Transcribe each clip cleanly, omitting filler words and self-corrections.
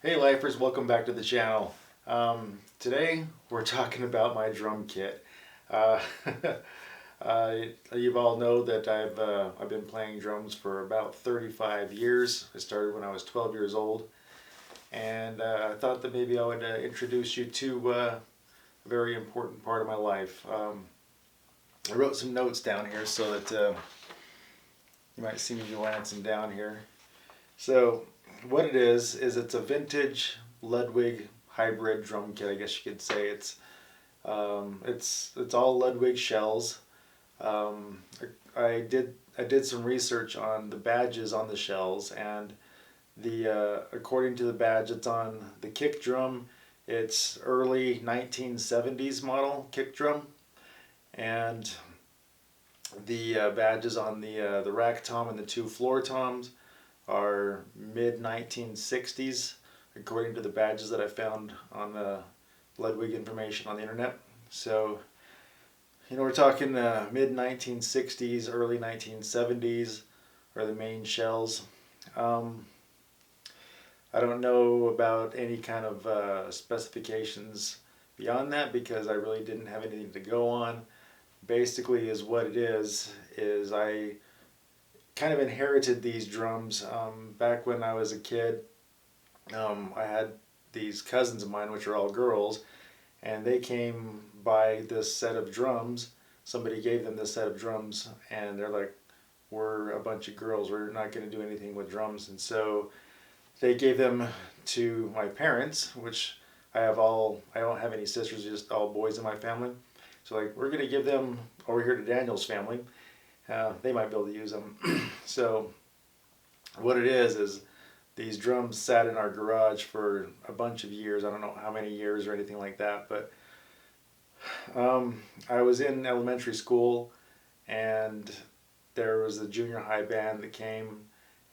Hey lifers, welcome back to the channel. Today we're talking about my drum kit. Uh, you all know that I've been playing drums for about 35 years. I started when I was 12 years old, and I thought that maybe I would introduce you to a very important part of my life. I wrote some notes down here so that you might see me glancing down here. So what it is it's a vintage Ludwig hybrid drum kit. I guess you could say it's all Ludwig shells. Um, I did some research on the badges on the shells, and the according to the badge it's on the kick drum, it's early 1970s model kick drum, and the badges on the rack tom and the two floor toms are mid 1960s, according to the badges that I found on the Ludwig information on the internet. So, we're talking mid 1960s, early 1970s are the main shells. Um, I don't know about any kind of specifications beyond that because I really didn't have anything to go on. Basically, is what it is I kind of inherited these drums back when I was a kid. I had these cousins of mine, which are all girls, and they came by this set of drums. Somebody gave them this set of drums, and they're like, "We're a bunch of girls. We're not going to do anything with drums." And so they gave them to my parents, which I don't have any sisters, just all boys in my family. So like, we're going to give them over here to Daniel's family. They might be able to use them. So what it is these drums sat in our garage for a bunch of years. I don't know how many years or anything like that, but I was in elementary school, and there was a junior high band that came,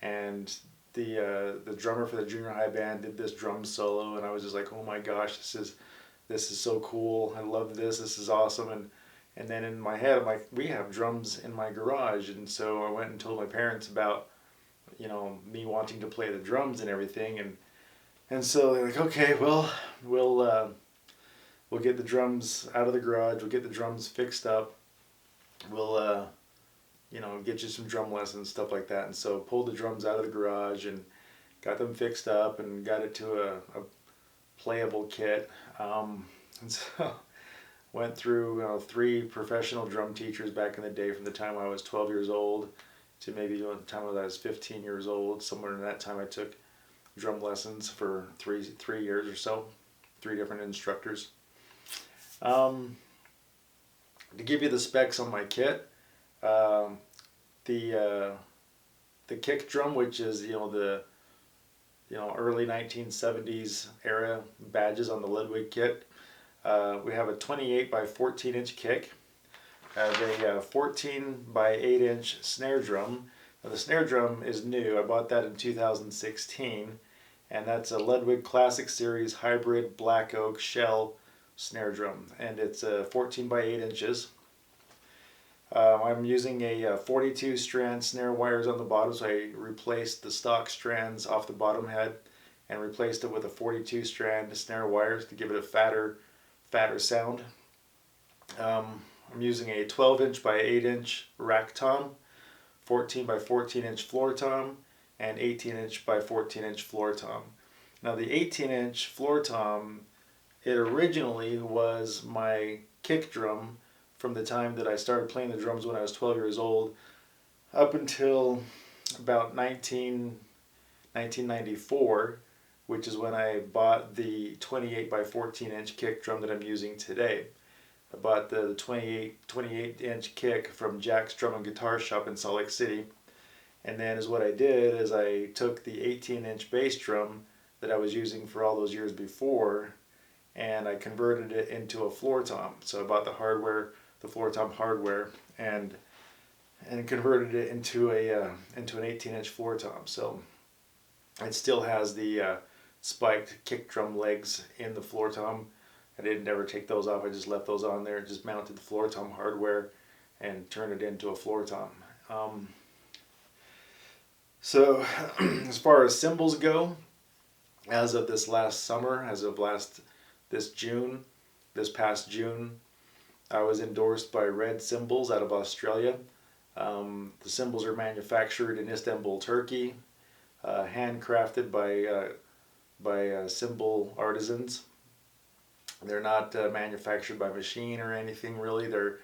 and the drummer for the junior high band did this drum solo, and I was just like, oh my gosh, this is so cool. I love this. This is awesome. And then in my head, I'm like, we have drums in my garage. And so I went and told my parents about, me wanting to play the drums and everything. And so they're like, okay, well, we'll get the drums out of the garage. We'll get the drums fixed up. We'll, get you some drum lessons, stuff like that. And so pulled the drums out of the garage and got them fixed up and got it to a playable kit. And so went through three professional drum teachers back in the day, from the time I was 12 years old to maybe the time I was 15 years old. Somewhere in that time I took drum lessons for three years or so, three different instructors. Um, to give you the specs on my kit, um, the the kick drum, which is the early 1970s era badges on the Ludwig kit. We have a 28 by 14 inch kick. I have a 14 by 8 inch snare drum. Now, the snare drum is new. I bought that in 2016, and that's a Ludwig Classic Series hybrid black oak shell snare drum, and it's 14 by 8 inches. I'm using a 42 strand snare wires on the bottom, so I replaced the stock strands off the bottom head and replaced it with a 42 strand snare wires to give it a fatter sound. I'm using a 12 inch by 8 inch rack tom, 14 by 14 inch floor tom, and 18 inch by 14 inch floor tom. Now the 18 inch floor tom, it originally was my kick drum from the time that I started playing the drums when I was 12 years old up until about 1994, which is when I bought the 28 by 14 inch kick drum that I'm using today. I bought the 28 inch kick from Jack's Drum and Guitar Shop in Salt Lake City. And then what I did is I took the 18 inch bass drum that I was using for all those years before, and I converted it into a floor tom. So I bought the hardware, the floor tom hardware, and converted it into into an 18 inch floor tom. So it still has the spiked kick drum legs in the floor tom. I didn't ever take those off. I just left those on there. Just mounted the floor tom hardware and turned it into a floor tom. So as far as cymbals go, as of this last summer, this past June, I was endorsed by Red Cymbals out of Australia. The cymbals are manufactured in Istanbul, Turkey, handcrafted by cymbal artisans. They're not manufactured by machine or anything really. They're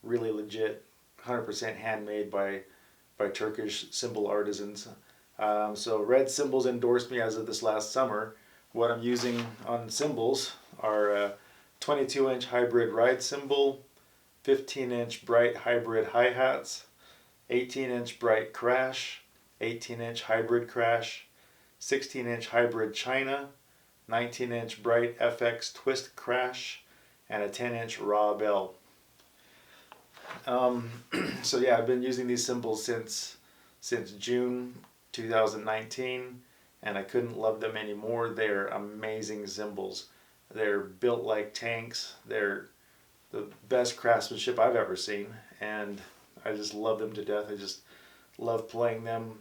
really legit, 100% handmade by Turkish cymbal artisans. So Red Cymbals endorsed me as of this last summer. What I'm using on cymbals are 22-inch hybrid ride cymbal, 15-inch bright hybrid hi-hats, 18-inch bright crash, 18-inch hybrid crash, 16-inch hybrid china, 19-inch bright FX twist crash, and a 10-inch raw bell. So yeah, I've been using these cymbals since June 2019, and I couldn't love them anymore. They're amazing cymbals. They're built like tanks. They're the best craftsmanship I've ever seen, and I just love them to death. I just love playing them.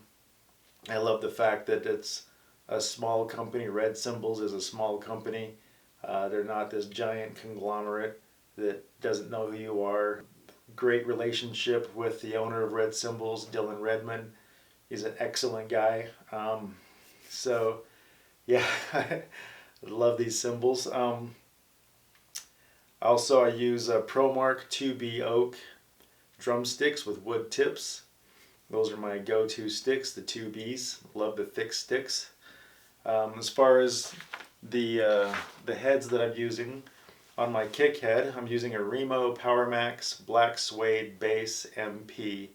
I love the fact that it's a small company. Red Cymbals is a small company. They're not this giant conglomerate that doesn't know who you are. Great relationship with the owner of Red Cymbals, Dylan Redman. He's an excellent guy. So yeah, I love these cymbals. Also, I use ProMark 2B oak drumsticks with wood tips. Those are my go-to sticks, the 2Bs. Love the thick sticks. As far as the heads that I'm using, on my kick head, I'm using a Remo PowerMax Black Suede Bass MP.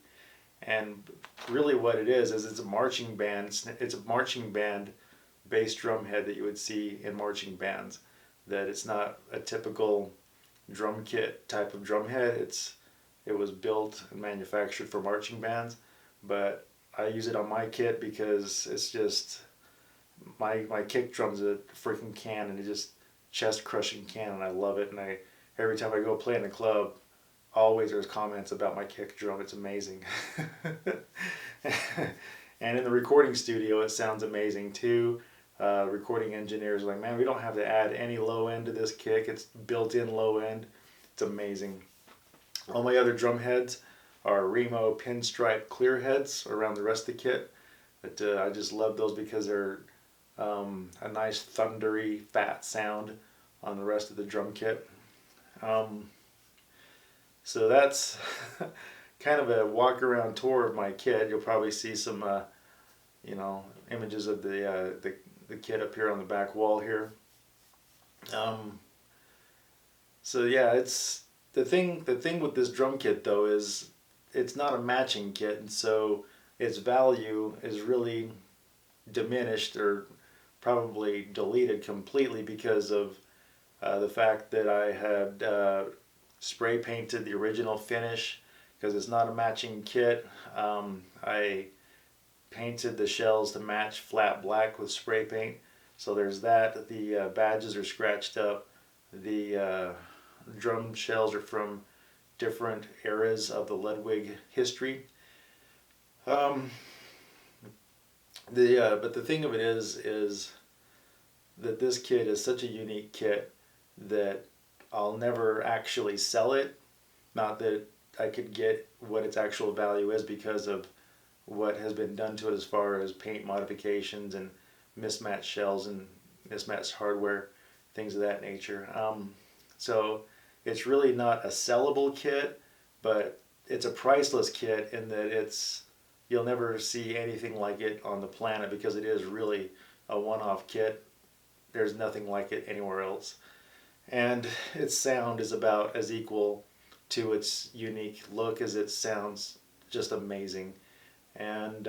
And really what it is it's a marching band. It's a marching band bass drum head that you would see in marching bands. That it's not a typical drum kit type of drum head. It was built and manufactured for marching bands, but I use it on my kit because it's just my kick drum's a freaking cannon. It just chest crushing cannon. I love it, and every time I go play in a club, always there's comments about my kick drum. It's amazing. And in the recording studio, it sounds amazing too. Recording engineers are like, man, we don't have to add any low end to this kick. It's built-in low end. It's amazing. All my other drum heads are Remo pinstripe clear heads around the rest of the kit. But I just love those because they're a nice thundery fat sound on the rest of the drum kit. So that's kind of a walk around tour of my kit. You'll probably see some images of the kit up here on the back wall here. So yeah, it's the thing with this drum kit though is it's not a matching kit, and so its value is really diminished or probably deleted completely because of the fact that I had spray painted the original finish because it's not a matching kit. I painted the shells to match flat black with spray paint, so there's that. The badges are scratched up. The drum shells are from different eras of the Ludwig history. But the thing of it is that this kit is such a unique kit that I'll never actually sell it. Not that I could get what its actual value is because of what has been done to it as far as paint modifications and mismatched shells and mismatched hardware, things of that nature. So it's really not a sellable kit, but it's a priceless kit in that you'll never see anything like it on the planet because it is really a one-off kit. There's nothing like it anywhere else. And its sound is about as equal to its unique look as it sounds just amazing. And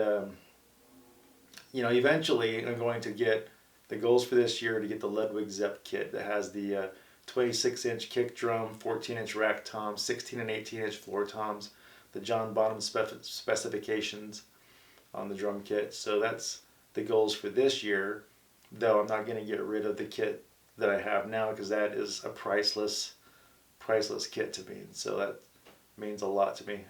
eventually I'm going to get the goals for this year to get the Ludwig Zepp kit that has the 26-inch kick drum, 14-inch rack toms, 16 and 18-inch floor toms, the John Bonham specifications on the drum kit. So that's the goals for this year, though I'm not going to get rid of the kit that I have now because that is a priceless kit to me. And so that means a lot to me.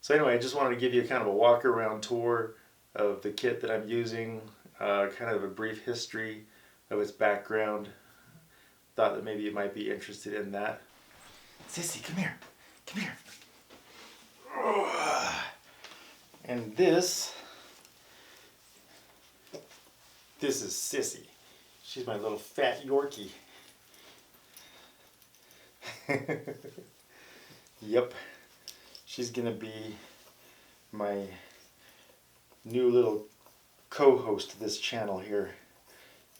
So anyway, I just wanted to give you kind of a walk around tour of the kit that I'm using, kind of a brief history of its background. Thought that maybe you might be interested in that. Sissy, come here. Come here. And this is Sissy. She's my little fat Yorkie. Yep. She's gonna be my new little co-host to this channel here.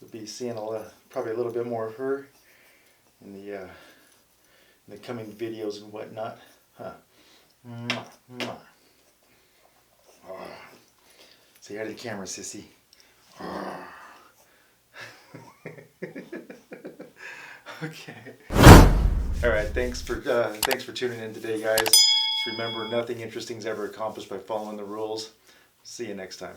You'll be seeing probably a little bit more of her in the coming videos and whatnot. Huh. Mwah, mwah. Oh. Say hi to the camera, Sissy. Oh. Okay. All right. Thanks for tuning in today, guys. Just remember, nothing interesting is ever accomplished by following the rules. See you next time.